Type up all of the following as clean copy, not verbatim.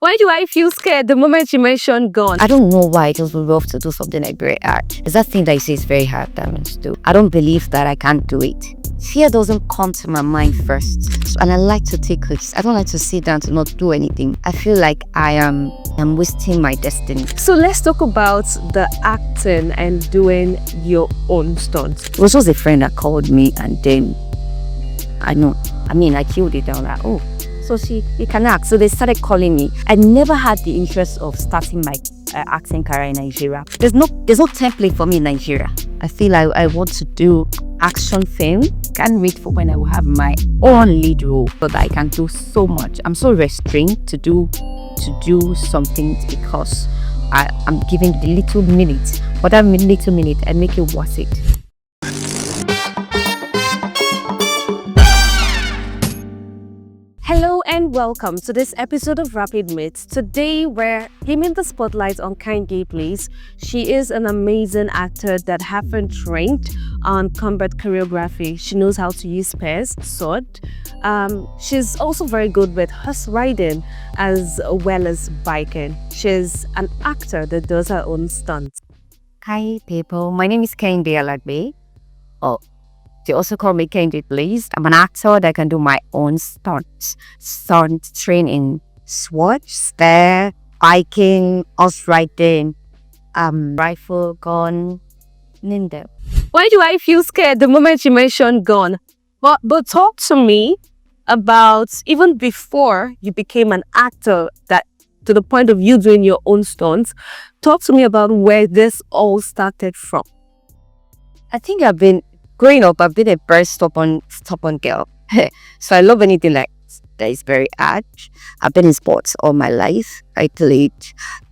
Why do I feel scared the moment you mention gun? I don't know why it was rough to do something like very hard. It's that thing that you say is very hard that means to do. I don't believe that I can't do it. Fear doesn't come to my mind first. And I like to take risks. I don't like to sit down to not do anything. I feel like I'm wasting my destiny. So let's talk about the acting and doing your own stunts. It was just a friend that called me, and then I killed it down like, oh, so you can act. So they started calling me. I never had the interest of starting my acting career in Nigeria. There's no template for me in Nigeria. I feel like I want to do action film. Can't wait for when I will have my own lead role, but I can do so much. I'm so restrained to do something because I'm giving the little minute. But that little minute, I make it worth it. Hello and welcome to this episode of Rapid Myths. Today we're aiming the spotlight on Kehinde Blaze. She is an amazing actor that has been trained on combat choreography. She knows how to use spears, sword. She's also very good with horse riding as well as biking. She's an actor that does her own stunts. Hi people, my name is Kehinde Alagbe. They also call me Kehinde Blaze. I'm an actor that can do my own stunts. Stunt training, sword, spear, biking, horse riding, rifle, gun, ninja. Why do I feel scared the moment you mention gun? But talk to me about even before you became an actor, that to the point of you doing your own stunts. Talk to me about where this all started from. I think growing up, I've been a very stubborn girl. So I love anything that is very hard. I've been in sports all my life. I played,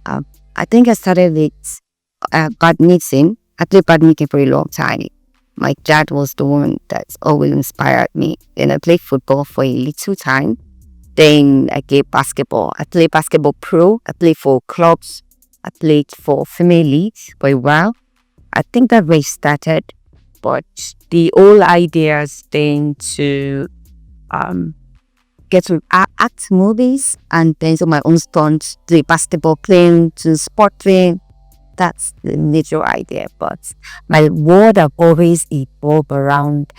I think I started with badminton. I played badminton for a long time. My dad was the one that always inspired me. Then I played football for a little time. Then I gave basketball. I played basketball pro. I played for clubs. I played for female leagues for a while. I think that race started. But the whole idea is then to get to act movies and then do my own stunts, do basketball playing, to sport playing. That's the major idea. But my world have always evolved around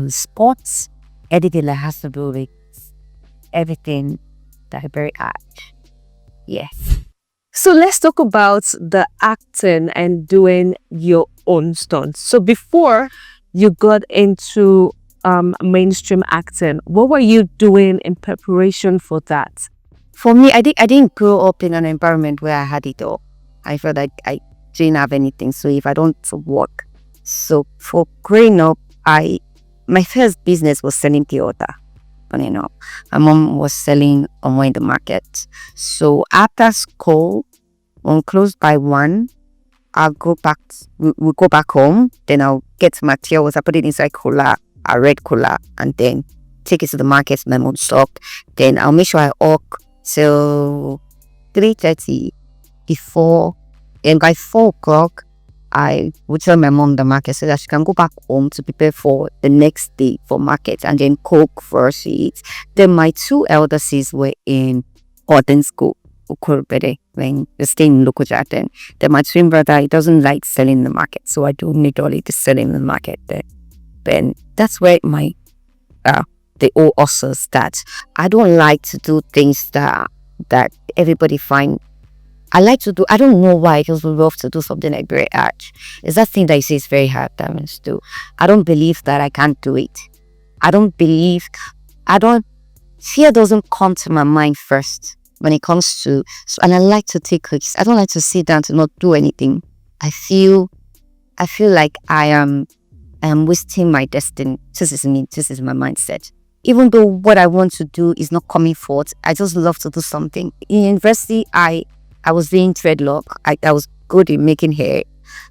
sports, anything that has to do with everything that is very art. Yes. So let's talk about the acting and doing your own stunts. So before you got into mainstream acting, what were you doing in preparation for that? For me, I didn't grow up in an environment where I had it all. I felt like I didn't have anything. So if I don't work, so for growing up, my first business was selling theater. Funny enough, my mom was selling in the market. So after school, when closed by 1, I'll go back. We'll go back home. Then I'll get materials. I put it inside cooler, a red cooler, and then take it to the market. My mom stock. Then I'll make sure I walk till 3:30 before. And by 4 o'clock, I would tell my mom the market so that she can go back home to prepare for the next day for market and then cook for us to eat. Then my 2 elder sis were in Odin school, when they stay in local Then my twin brother, he doesn't like selling in the market, so I don't need only to sell in the market. Then that's where my the old also starts. I don't like to do things that everybody find. I like to do. I don't know why it was rough to do something like very hard. It's that thing that you say is very hard that means to do. I don't believe that I can't do it. Fear doesn't come to my mind first when it comes to. And I like to take risks. I don't like to sit down to not do anything. I feel like I am wasting my destiny. This is me. This is my mindset. Even though what I want to do is not coming forth, I just love to do something. In university, I was doing dreadlock. I was good in making hair.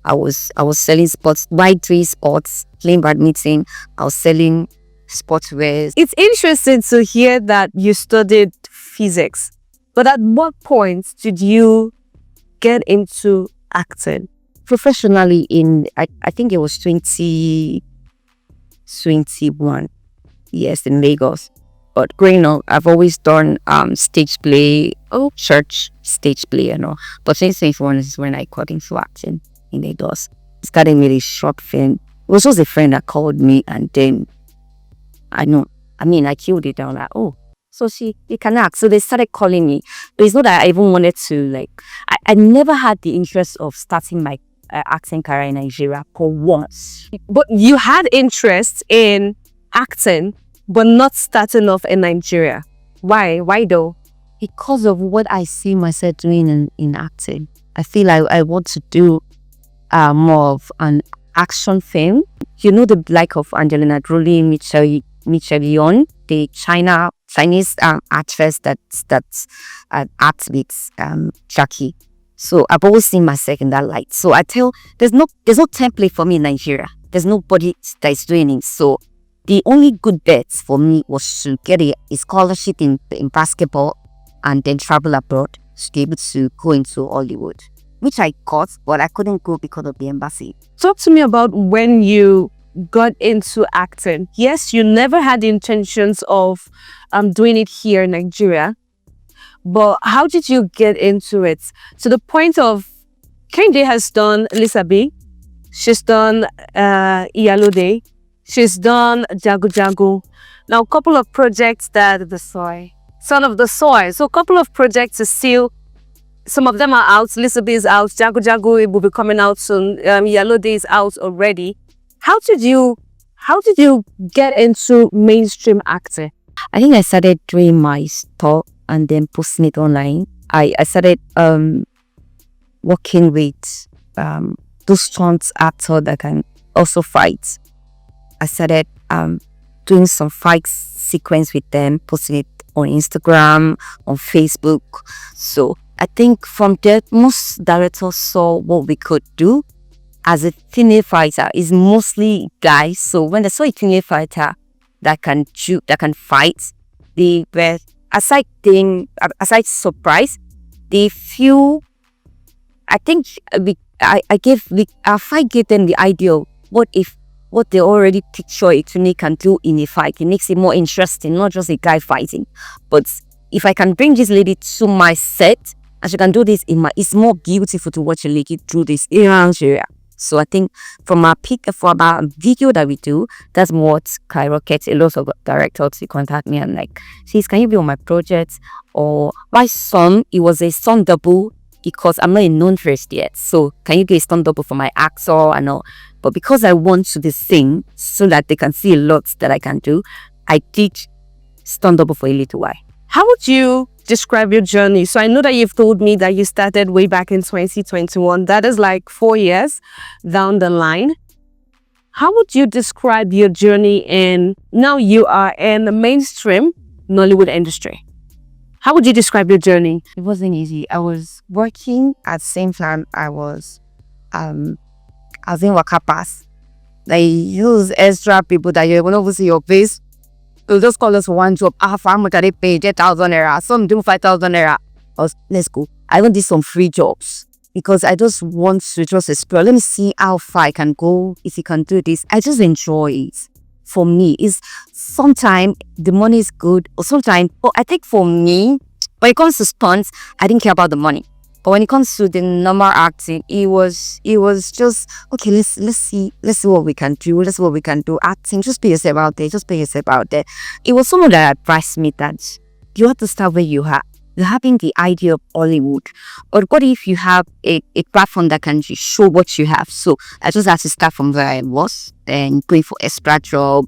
I was selling sports, Y3 sports, playing badminton. I was selling sportswear. It's interesting to hear that you studied physics. But at what point did you get into acting? Professionally I think it was 2021. Yes, in Lagos. But growing up, I've always done stage play, church stage play, But 2021 is when I got into acting in Lagos. Starting with a short film. It was just a friend that called me, and then I killed it down. Like, oh, so you can act. So they started calling me. But it's not that I even wanted to, like, I never had the interest of starting my acting career in Nigeria for once. But you had interest in acting, but not starting off in Nigeria. Why? Why though? Because of what I see myself doing in acting. I feel like I want to do more of an action film. You know, the like of Angelina Jolie, Michelle Yeoh, the Chinese actress that's acts with Jackie. So I've always seen myself in that light. So I tell there's no template for me in Nigeria. There's nobody that is doing it. So the only good bet for me was to get a scholarship in basketball and then travel abroad to be able to go into Hollywood, which I got, but I couldn't go because of the embassy. Talk to me about when you got into acting. Yes, you never had the intentions of doing it here in Nigeria, but how did you get into it? To the point of Kehinde has done Lisa B, she's done Iyalode, she's done Jago Jago. Now, a couple of projects that the soy, Son of the Soil. So, a couple of projects are still. Some of them are out. Lisa B is out. Jago Jago will be coming out soon. Iyalode is out already. How did you get into mainstream acting? I think I started doing my stuff and then posting it online. I started working with those stunt actors that can also fight. I started doing some fight sequence with them, posting it on Instagram, on Facebook. So I think from there, most directors saw what we could do. As a female fighter, is mostly guys. So when they saw a female fighter that can shoot, that can fight, they were aside surprise, they feel. I think our fight gave them the idea of what they already picture a tunic can do in a fight. It makes it more interesting, not just a guy fighting. But if I can bring this lady to my set and she can do this it's more beautiful to watch a lady do this in Nigeria. So I think from our video that we do, that's what skyrockets a lot of directors to contact me and like, sis, can you be on my project? Or my son, it was a stunt double because I'm not a known face yet. So can you get a stunt double for my actor and all? But because I want to sing so that they can see a lot that I can do, I did stunt double for a little while. How would you describe your journey? So I know that you've told me that you started way back in 2021. That is like 4 years down the line. How would you describe your journey in, now you are in the mainstream Nollywood industry? How would you describe your journey? It wasn't easy. I was working at the same time I was in Waka Pass. They use extra people that you will not see your face. They'll just call us for one job. How much are they paying? 10,000 naira. Some do 5,000 naira. Let's go. I want some free jobs because I just want to just explore. Let me see how far I can go. If you can do this, I just enjoy it. For me, is sometimes the money is good, or sometimes. But I think for me, when it comes to stunts, I didn't care about the money. But when it comes to the normal acting, it was just okay. Let's see what we can do. Let's see what we can do. Acting, just be yourself out there. Just be yourself out there. It was someone that advised me that you have to start where you are. You're having the idea of Hollywood, or what if you have a platform that can just show what you have? So I just had to start from where I was, then going for extra job,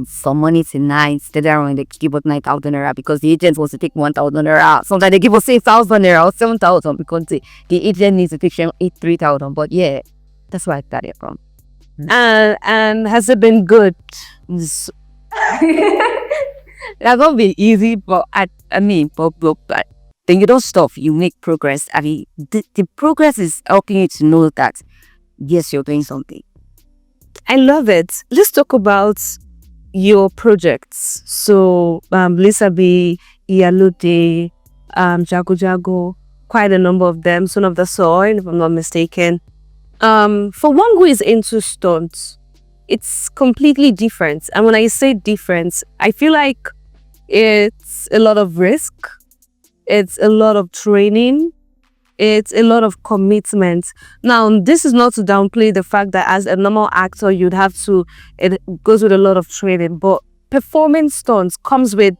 some money tonight. Instead of they give us 9,000 naira because the agent wants to take 1,000 naira. Sometimes they give us 6,000 naira or 7,000 because the agent needs to take 3,000. But yeah, that's where I started from. And has it been good? It has not been easy, but but then you don't stop, you make progress. I mean, the progress is helping you to know that, yes, you're doing something. I love it. Let's talk about your projects. So, Lisa B, Iyalode, Jago Jago, quite a number of them. Son of the Soil, if I'm not mistaken. For one who is into stunts, it's completely different. And when I say different, I feel like It's a lot of risk. It's a lot of training. It's a lot of commitment. Now, this is not to downplay the fact that as a normal actor, you'd have to, it goes with a lot of training, but performing stunts comes with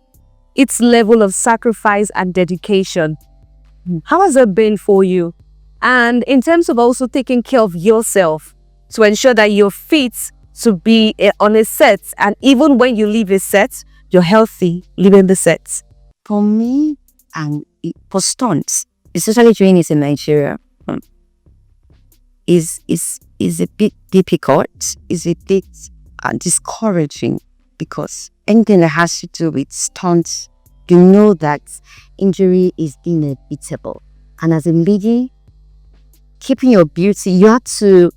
its level of sacrifice and dedication. How has it been for you? And in terms of also taking care of yourself to ensure that you're fit to be on a set, and even when you leave a set, you're healthy leaving the set. For me, and for stunts, especially doing it in Nigeria, is a bit difficult, is a bit discouraging, because anything that has to do with stunts, you know that injury is inevitable. And as a lady, keeping your beauty, you have to,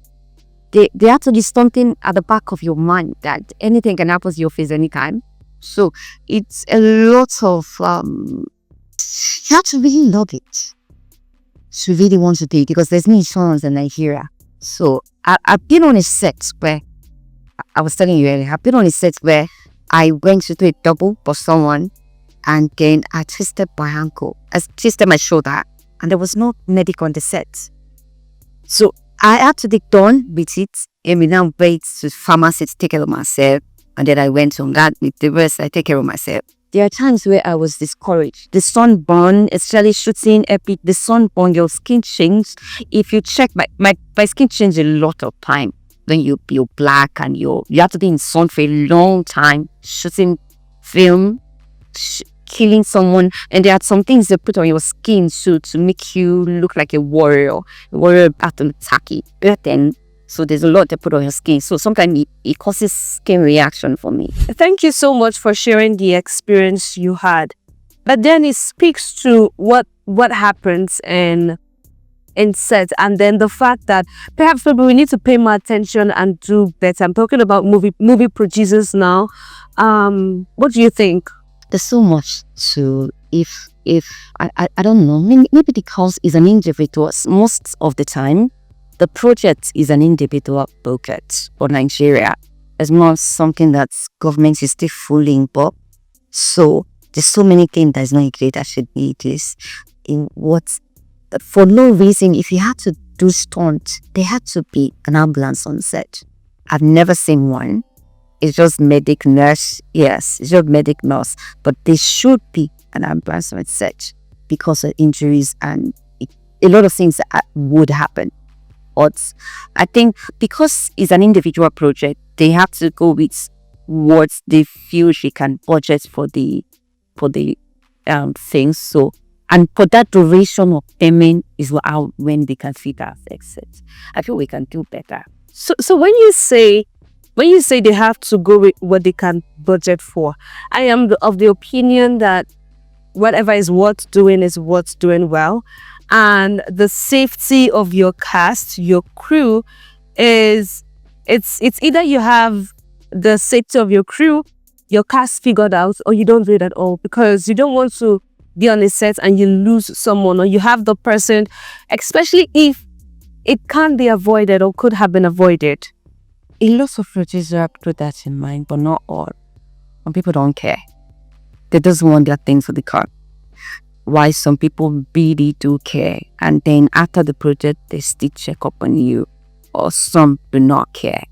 there have to be something at the back of your mind that anything can happen to your face anytime. So it's a lot of, you have to really love it to really want to do it, because there's no insurance in Nigeria. So I've been on a set where, I was telling you earlier, I've been on a set where I went to do a double for someone, and then I twisted my ankle. I twisted my shoulder, and there was no medic on the set. So I had to take done with it, and we now wait to pharmacy to take care of myself. And then I went on that with the rest, I take care of myself. There are times where I was discouraged. The sunburn, especially shooting epic, the sunburn, your skin changed. If you check, my skin changed a lot of time. Then you're black, and you have to be in sun for a long time, shooting film, killing someone. And there are some things they put on your skin to make you look like a warrior battle tacky. But then, so there's a lot they put on your skin. So sometimes it causes skin reaction for me. Thank you so much for sharing the experience you had. But then it speaks to what happens in set, and then the fact that perhaps maybe we need to pay more attention and do better. I'm talking about movie producers now. What do you think? There's so much to, if I don't know, maybe because it's an individual, most of the time the project is an individual budget for Nigeria. It's not something that government is still fully involved. So there's so many things that's not great that should be this. In what, for no reason, if you had to do stunt, there had to be an ambulance on set. I've never seen one. It's just medic nurse. Yes, it's just medic nurse. But there should be an ambulance on set because of injuries and a lot of things that would happen. But I think because it's an individual project, they have to go with what they feel she can budget for the things. So, and for that duration of payment is when they can fit our exit. I feel we can do better. So when you say they have to go with what they can budget for, I am of the opinion that whatever is worth doing is worth doing well. And the safety of your cast, your crew, it's either you have the safety of your crew, your cast figured out, or you don't do it at all, because you don't want to be on a set and you lose someone, or you have the person, especially if it can't be avoided or could have been avoided. A lot of producers put that in mind, but not all. Some people don't care. They just want their things for the car. Why some people really do care, and then after the project they still check up on you, or some do not care.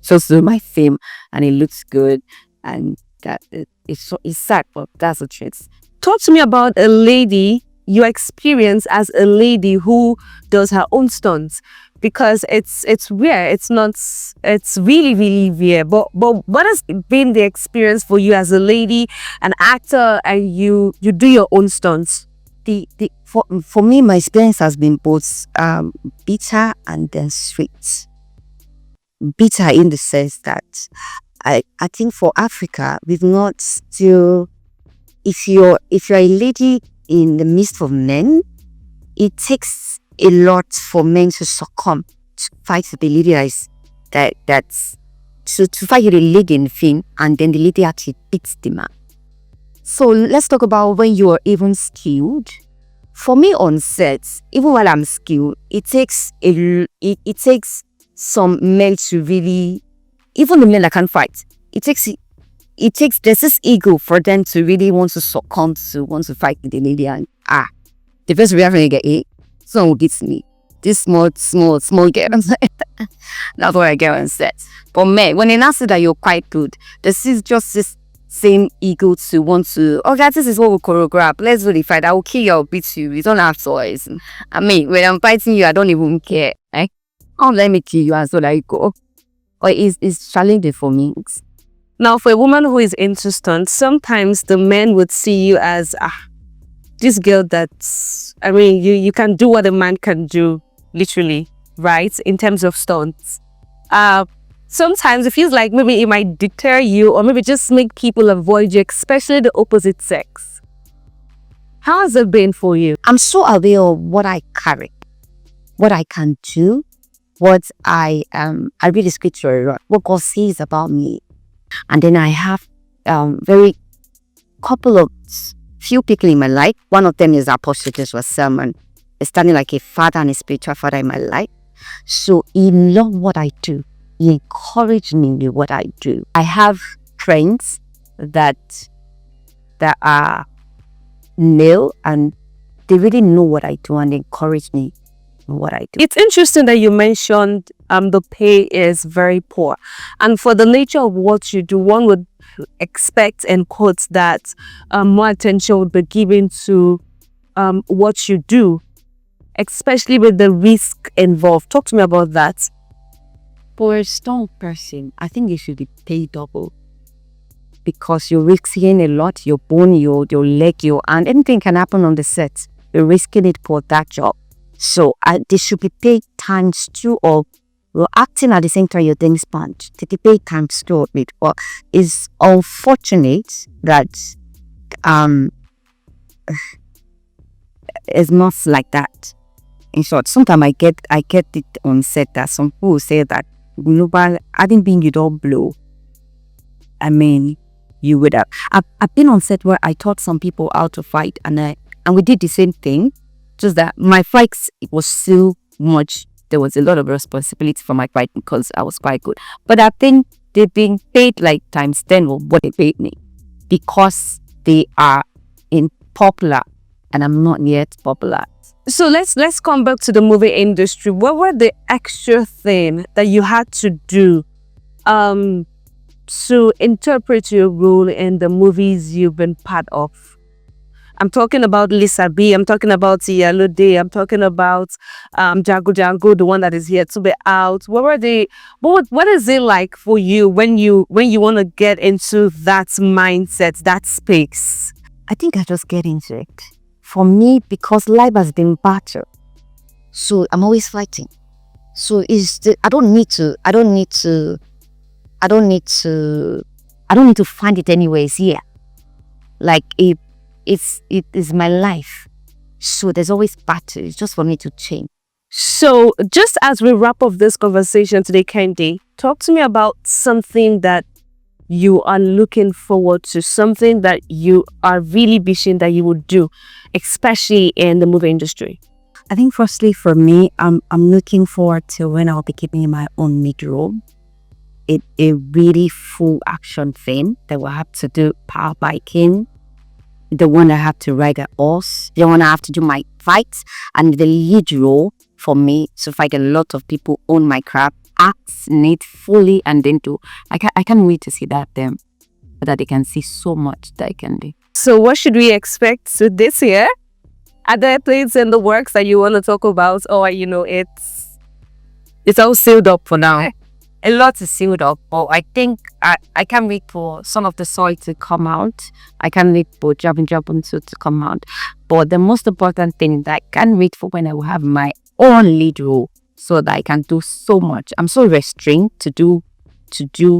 Just do my film and it looks good, and that it's sad, but that's the truth. Talk to me about a lady, your experience as a lady who does her own stunts, because it's rare. It's really, really rare. But what has been the experience for you as a lady, an actor, and you do your own stunts? For me, my experience has been both bitter and then sweet. Bitter in the sense that I think for Africa, we've not still, if you're a lady in the midst of men, it takes a lot for men to succumb to fight the lady that's to fight the lady in the film, and then the lady actually beats the man. So let's talk about when you are even skilled. For me on sets, even while I'm skilled, it takes some men to really, even the men that can fight, it takes there's this ego for them to really want to succumb to, want to fight with the lady, and the first reaction you get, someone will get me. This small girl. That's what I get on set. But man, when they now say that you're quite good, this is just this same ego to want to, okay, this is what we choreograph. Let's do the fight. I will kill you, I'll beat you. You don't have choice. I mean, when I'm fighting you, I don't even care. Oh, let me kill you, and so like go. Or it's challenging for me. Now, for a woman who is into stunts, sometimes the men would see you as this girl that's, I mean, you can do what a man can do, literally, right? In terms of stunts. Sometimes it feels like maybe it might deter you, or maybe just make people avoid you, especially the opposite sex. How has it been for you? I'm so aware of what I carry, what I can do, what I read the scripture a lot, what God says about me. And then I have very couple of few people in my life. One of them is Apostle Joshua Sermon. He's standing like a father and a spiritual father in my life. So he loves what I do. He encouraged me with what I do. I have friends that are male, and they really know what I do, and they encourage me in what I do. It's interesting that you mentioned the pay is very poor. And for the nature of what you do, one would expect and quote that more attention would be given to what you do, especially with the risk involved. Talk to me about that. For a strong person, I think you should be paid double, because you're risking a lot. Your bone, your leg, your hand, anything can happen on the set. You're risking it for that job. So they should be paid times 2, or you're acting at the same time you're doing stunt. They be paid times 2 of it. But it's unfortunate that it's not like that. In short, sometimes I get it on set that some people say that global, I didn't mean you don't blow. I mean, you would have. I've been on set where I taught some people how to fight, and we did the same thing. Just that my fights, it was so much. There was a lot of responsibility for my fight because I was quite good. But I think they've been paid like times 10 of what they paid me, because they are in popular and I'm not yet popular. So let's come back to the movie industry. What were the extra thing that you had to do to interpret your role in the movies you've been part of? I'm talking about Lisa B. I'm talking about Yellow Day. I'm talking about Django, the one that is here to be out. What is it like for you when you want to get into that mindset, that space? I think I just get into it. For me, because life has been battle, so I'm always fighting. So I don't need to find it anyways here. Like it is my life. So there's always battle. It's just for me to change. So just as we wrap up this conversation today, Kehinde, talk to me about something that you are looking forward to, something that you are really wishing that you would do, especially in the movie industry. I think firstly for me, I'm looking forward to when I'll be keeping my own mid role. A really full action film that will have to do power biking, the one I have to ride a horse, the one I have to do my fights, and the lead role for me to fight a lot of people, own my craft, act in it fully, and then I can't wait to see that that they can see so much that I can do. So what should we expect with this year? Are there things in the works that you want to talk about, or it's all sealed up for now? A lot is sealed up, but I think I can't wait for some of the soil to come out. I can't wait for Jab to come out. But the most important thing that I can't wait for when I will have my own lead role, so that I can do so much. I'm so restrained to do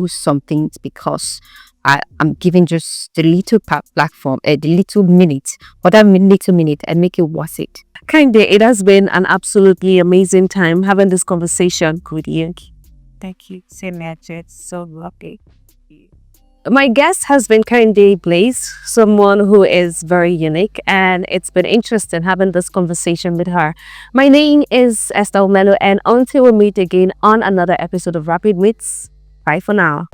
some things because I'm giving just the little platform, the little minute, but that little minute, I make it worth it. Kehinde, it has been an absolutely amazing time having this conversation with you. Thank you so much. It's so lovely. My guest has been Kehinde Blaze, someone who is very unique, and it's been interesting having this conversation with her. My name is Esther Omelo, and until we meet again on another episode of Rapid Meets, bye for now.